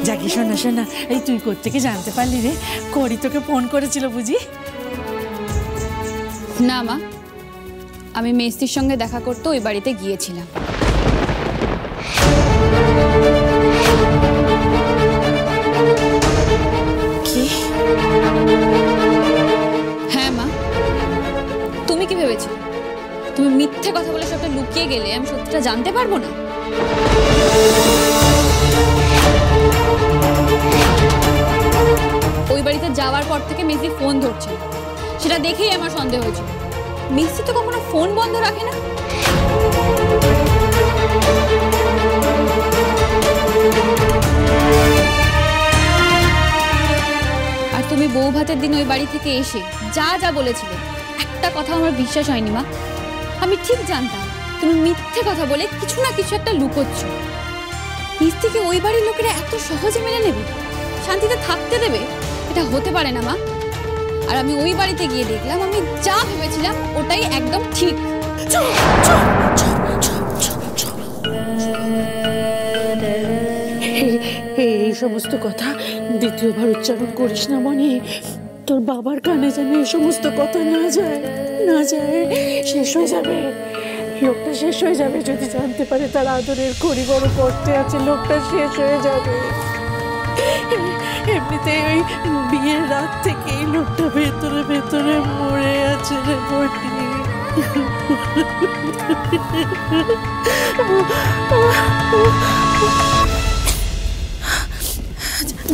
জাগি শোনা শোনা, এই তুই কোত্থেকে জানতে পারলি রে? করি তোকে ফোন করেছিল বুঝি? না মা, আমি মেস্তির সঙ্গে দেখা করতে ওই বাড়িতে গিয়েছিলাম। কি? হ্যাঁ মা, তুমি কি ভেবেছো তুমি মিথ্যে কথা বলে সবটা লুকিয়ে গেলে আমি সত্যিটা জানতে পারবো না? ওই বাড়িতে যাওয়ার পর থেকে মেসি ফোন ধরছে, সেটা দেখেই আমার সন্দেহ হয়েছিল। মেসি তো কখনো ফোন বন্ধ রাখে না। আর তুমি বউ ভাতের দিন ওই বাড়ি থেকে এসে যা যা বলেছিলে, একটা কথা আমার বিশ্বাস হয়নি মা। আমি ঠিক জানতাম তুমি মিথ্যে কথা বলে কিছু না কিছু একটা লুকোচ্ছ। মিস্ত্রিকে ওই বাড়ির লোকেরা এত সহজে মেনে নেবে, শান্তিতে থাকতে দেবে? এটা হতে পারে না মা। আর আমি ওই বাড়িতে গিয়ে দেখলাম আমি যা ভেবেছিলাম ওটাই একদম ঠিক। এই সমস্ত কথা দ্বিতীয়বার উচ্চারণ করিস না মনি। তোর বাবার কানে যেন এই সমস্ত কথা না যায়, না যায়, শেষ হয়ে যাবে। লোকটা শেষ হয়ে যাবে যদি জানতে পারে তার আদরের করি বড় কষ্টে আছে। লোকটা শেষ হয়ে যাবে। এমনিতে ওই বিয়ের রাত থেকে এই লোকটা ভেতরে ভেতরে মরে আছে রে বটি।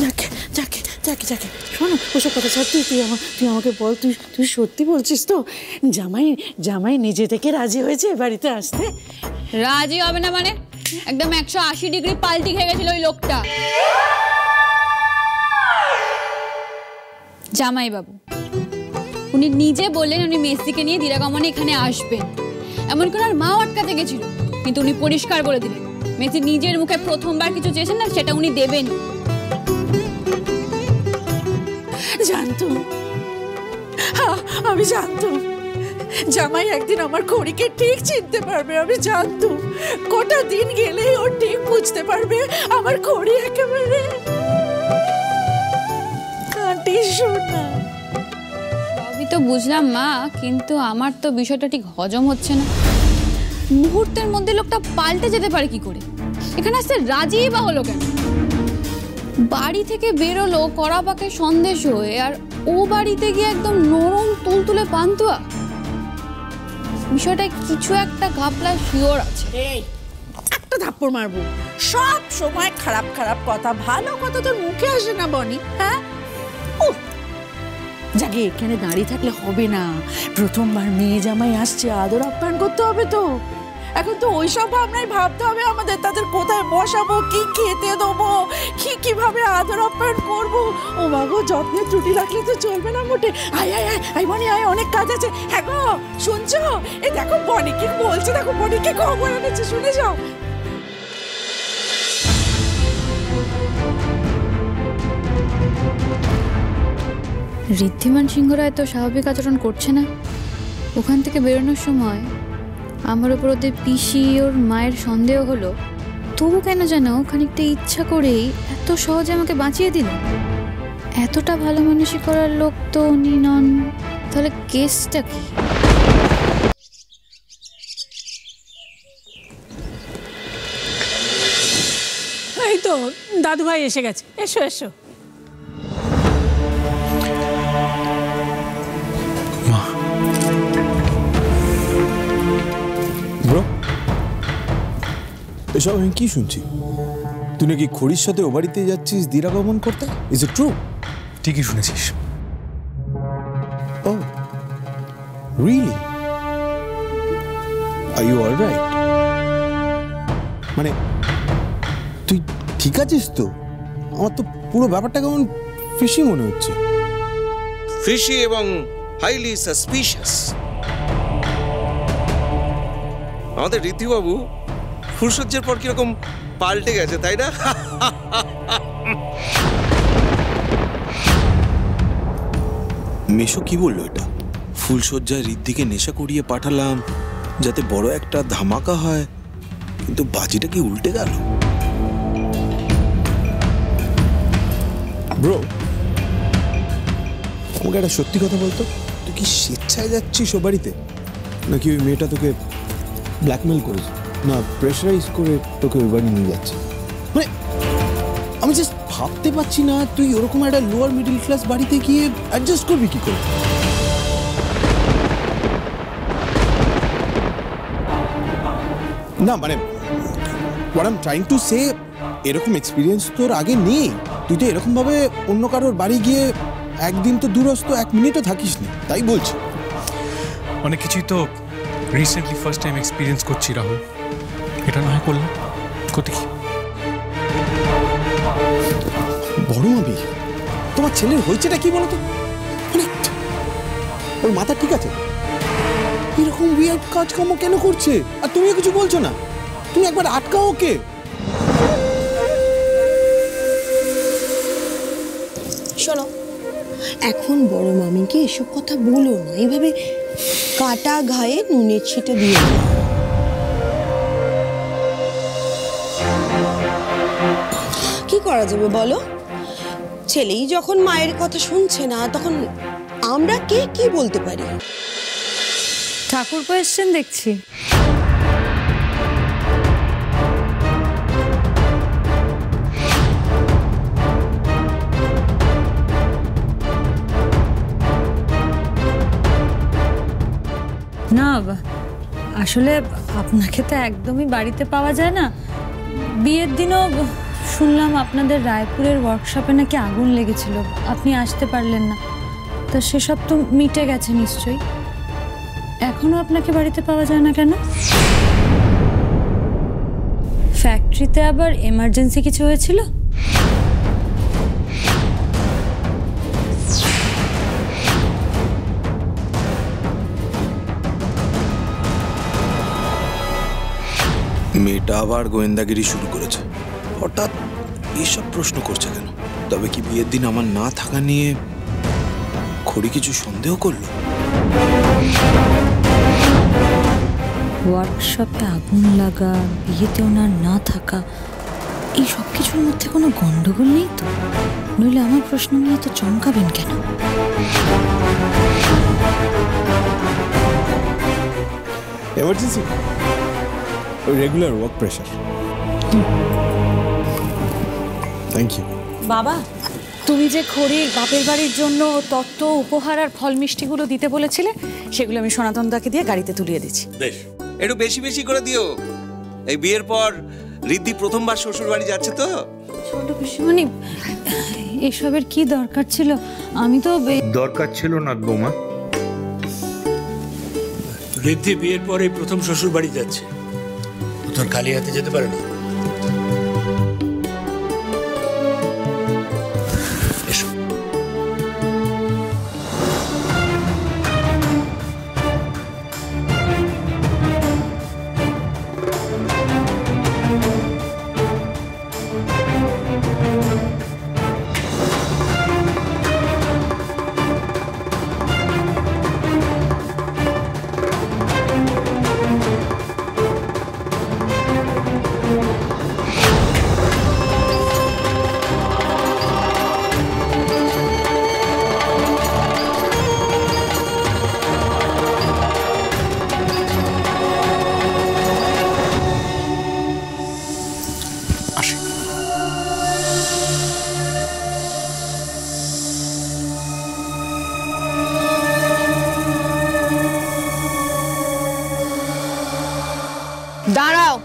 যাকে যাকে যাকে যাকে শোনো, ওসব কথা ছাড়। তুই আমাকে বল, তুই সত্যি বলছিস তো? জামাই নিজে থেকে রাজি হয়েছে বাড়িতে আসতে? রাজি হবে না মানে? একদম 180 ডিগ্রি পাল্টি খেয়ে গেছিল ওই লোকটা। জামাই বাবু উনি নিজে বললেন উনি মেসিকে নিয়ে দিরাগমনে এখানে আসবেন। এমন করে আর মাও আটকাতে গেছিল, কিন্তু উনি পরিষ্কার বলে দিলেন মেসি নিজের মুখে প্রথমবার কিছু চেয়েছেন না, সেটা উনি দেবেন। জানতুম, আমি জানতুম জামাই একদিন আমার খড়িকে ঠিক চিনতে পারবে। আমি জানতুম কটা দিন গেলেই ও ঠিক বুঝতে পারবে আমার খড়ি একেবারে কাঁটি সোনা। সবই তো বুঝলাম মা, কিন্তু আমার তো বিষয়টা ঠিক হজম হচ্ছে না। মুহূর্তের মধ্যে লোকটা পাল্টে যেতে পারে কি করে? এখানে আসতে রাজি বা হলো কেন? বাড়ি থেকে বেরোলো কড়া পাকে সন্দেশ হয়ে, আর ও বাড়িতে গিয়ে একদম নরম তুলতুলে পান্তুয়া। বিষয়টা কিছু একটা ঘাপলা শিওর আছে। একটা থাপ্পড় মারবো। সব সময় খারাপ খারাপ কথা, ভালো কথা তোর মুখে আসে না বনি। হ্যাঁ, জাগে এখানে দাঁড়িয়ে থাকলে হবে না। প্রথমবার মেয়ে জামাই আসছে, আদর আপ্যায়ন করতে হবে তো। এখন তো ওইসব ভাবনাই ভাবতে হবে আমাদের। তাদের কোথায় বসাবো, কি খেতে দেবো, কিভাবে আদর আপ্যায়ন করবো। ও বাবু, যত্নের ত্রুটি রাখলে তো চলবে না মোটে। আয় আয় আয় আয় বনি আয়, অনেক কাজ আছে। হ্যাঁ গো, শুনছো? এই দেখো বনি কি বলছে, দেখো বনি কি খবর এনেছে, শুনে যাও। ঋদ্ধিমান সিংহরা এত স্বাভাবিক আচরণ করছে না। ওখান থেকে বেরোনোর সময় আমার ওপর ওদের পিসি ওর মায়ের সন্দেহ হলো, তবু কেন যেন খানিকটা ইচ্ছা করেই এত সহজে আমাকে বাঁচিয়ে দিল। এতটা ভালো মানুষই করার লোক তো উনি নন। তাহলে কেসটা কি? এই তো দাদু ভাই এসে গেছে। এসো এসো। এসব আমি কি শুনছি? তুই নাকি খড়ির সাথে ও বাড়িতে যাচ্ছিস দিরাগমন করতে? Is it true? ঠিকই শুনেছিস। Oh really? Are you alright? মানে তুই ঠিক আছিস তো? আমার তো পুরো ব্যাপারটা কেমন ফিশি মনে হচ্ছে। ফিশি এবং হাইলি সাসপিশিয়াস। আমাদের ঋতুবাবু ফুলসজ্জার পর কিরকম পাল্টে গেছে, তাই না? মেশো কি বললো এটা? ফুলসজ্জায় ঋদ্ধিকে নেশা করিয়ে পাঠালাম যাতে বড় একটা ধামাকা হয়, কিন্তু বাজিটা কি উল্টে গেল? ব্রো, আমাকে একটা সত্যি কথা বলতো, তুই কি স্বেচ্ছায় যাচ্ছিস ও বাড়িতে, নাকি ওই মেয়েটা তোকে ব্ল্যাকমেল করেছে, না প্রেশারাইজ করে তোকে ওই বাড়ি নিয়ে যাচ্ছে? মানে আমি জাস্ট ভাবতে পারছি না তুই ওরকম একটা লোয়ার মিডল ক্লাস বাড়িতে গিয়ে অ্যাডজাস্ট করবি কি করে। না মানে what I'm trying to say, এরকম এক্সপিরিয়েন্স তোর আগে নেই। তুই তো এরকমভাবে অন্য কারোর বাড়ি গিয়ে একদিন তো দূরস্থ 1 মিনিটও থাকিস নি, তাই বলছি। অনেক কিছুই তো রিসেন্টলি ফার্স্ট টাইম এক্সপিরিয়েন্স করছি রাহুল, এটা না হয় করলাম, ক্ষতি কি? বড় মামি, তোমার ছেলের হয়েছেটা কি বলতো? মানে ওর মাথা ঠিক আছে? এরকম উইয়ার্ড কাজকর্ম কেন করছে? আর তুমিও কিছু বলছো না? তুমি একবার আটকাও ওকে। শোনো, এখন বড় মামিকে এসব কথা বলো না, এইভাবে কাটা ঘায়ে নুনের ছিটা দিয়ে না। কি করা যাবে বলো? ছেলেই যখন মায়ের কথা শুনছে না, তখন আমরা কে কি বলতে পারি? ঠাকুরপো এসছেন দেখছি। না আসলে আপনাকে তো একদমই বাড়িতে পাওয়া যায় না। বিয়ের দিনও শুনলাম আপনাদের রায়পুরের ওয়ার্কশপে নাকি আগুন লেগেছিল, আপনি আসতে পারলেন না। তা সেসব তো মিটে গেছে নিশ্চয়ই। এখনো আপনাকে বাড়িতে পাওয়া যায় না কেন? ফ্যাক্টরিতে আবার এমার্জেন্সি কিছু হয়েছিল? মেয়েটা আবার গোয়েন্দাগিরি শুরু করেছে, হঠাৎ এইসব প্রশ্ন করছে কেন? তবে কি বিয়ের দিন আমার না থাকা নিয়ে খড়ি কিছু সন্দেহ করলো? ওয়ার্কশপে আগুন লাগা, বিয়েতে ওনার না থাকা, এই সব কিছুর মধ্যে কোনো গন্ডগোল নেই তো? নইলে আমার প্রশ্ন নিয়ে তো চমকাবেন কেন? Emergency, regular work pressure. Thank you. বাবা, তুমি যে খড়ির বাপের বাড়ির জন্য তত্ত্ব, উপহার আর ফল মিষ্টিগুলো দিতে বলেছিলে, সেগুলো আমি সনাতন দাকে দিয়ে গাড়িতে তুলিয়ে দিচ্ছি। বেশ, একটু বেশি বেশি করে দিও। এই বিয়ের পর ঋদ্ধি প্রথমবার শ্বশুর বাড়ি যাচ্ছে তো। ছোট পিসিমণি, এসবের কি দরকার ছিল? আমি তো দরকার ছিল না বৌমা। ঋদ্ধি বিয়ের পরে প্রথম শ্বশুর বাড়ি যাচ্ছে, তোর খালি হাতে যেতে পারে না। এসো। দাঁড়াও।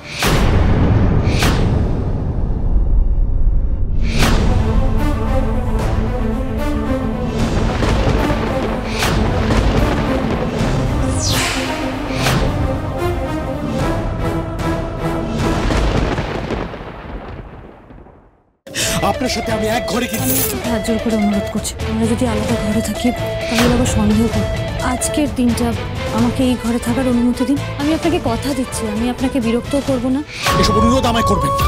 আপনার সাথে আমি এক ঘরে কিন্তু হাত জোর করে অনুরোধ করছি, আমরা যদি আলাদা ঘরে থাকি তাহলে আবার সন্দেহ করব। আজকের দিনটা আমাকে এই ঘরে থাকার অনুমতি দিন। আমি আপনাকে কথা দিচ্ছি, আমি আপনাকে বিরক্তও করব না। এসব অনুরোধ আমায় করবেন না।